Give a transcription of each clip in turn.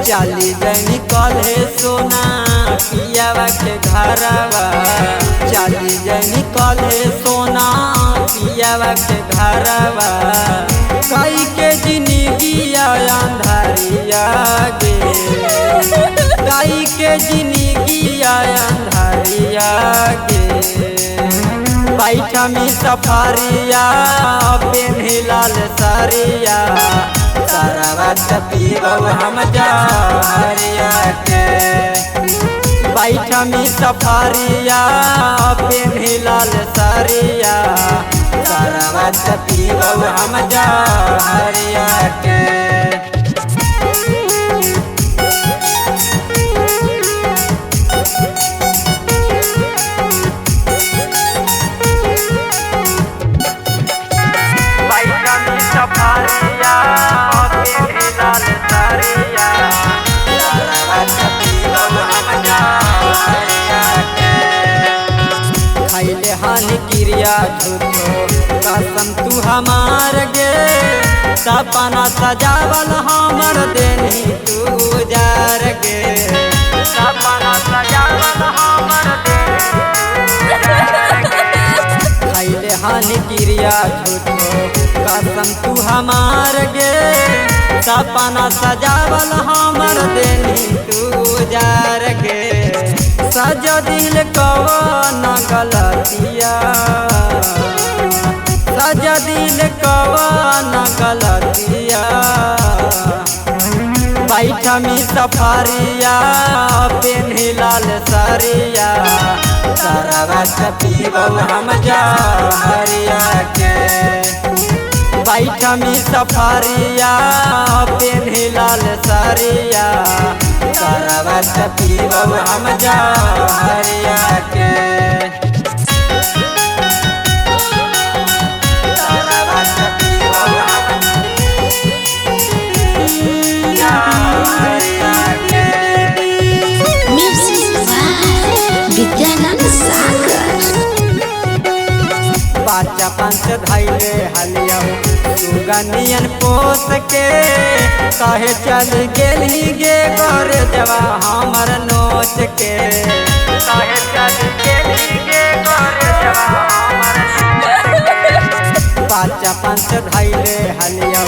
चाली जनी कले सोना पियावा के घरवा, चाली जनी कले सोना पियावा के घरवा। कई के जिंदगी अंधारिया गे, कई के जिंदगी अंधारिया गे। बैठा में सफारिया पेन्ही लाल सारिया, सारावत पीबऊ हम जहरिया के। बैठा में सफारिया पेन्ही लाल सारिया, सारावत पीबऊ हम जहरिया के। खैले हानि क्रिया झूठो कसम तू हमार गे, सपना सजावल हमर देनी तू जार गे। सपना सजावल हमर देनी खैले हानि क्रिया झूठो कसम तू हमार गे, सपना सजावल हमर देनी तू जार गे। सज दिल कवन गलतिया, सज दिल कवन गलतिया। बैठा में सफारिया पेन्ही लाल सारिया, सारावत पीबऊ हम जहरिया के। बैठा में सफारिया पेन्ही लाल सारिया, सारावत पीबऊ हम जहरिया के। सारावत पीबऊ हम जहरिया के। म्यूजिक बाय विद्यानंद सागर। बचपन से धैले हलिया सुगनियन पोस के, कहे चल गेली गे घर जवा हमर नोच के। कहे चल गेली गे घर जवा हमर नोच के। बचपन से धैले हलिया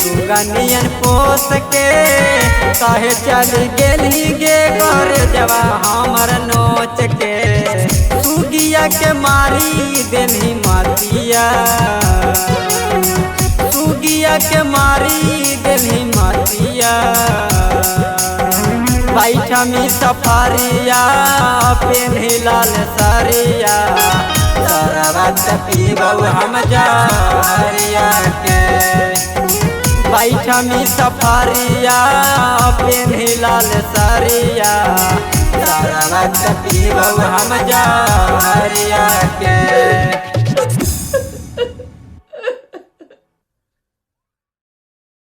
सुगनियन पोस के, कहे चल गेली गे घर जवा हमर नोच के। सुगिया के मारी देनी मातिया, सुगिया के मारी देनी मातिया। बैठा में सफारिया पेन्ही लाल सारिया, सारावत पीबऊ हम जहरिया के। बैठा में सफारिया पेन्ही लाल सारिया, सारावत पीबऊ हम जहरिया के।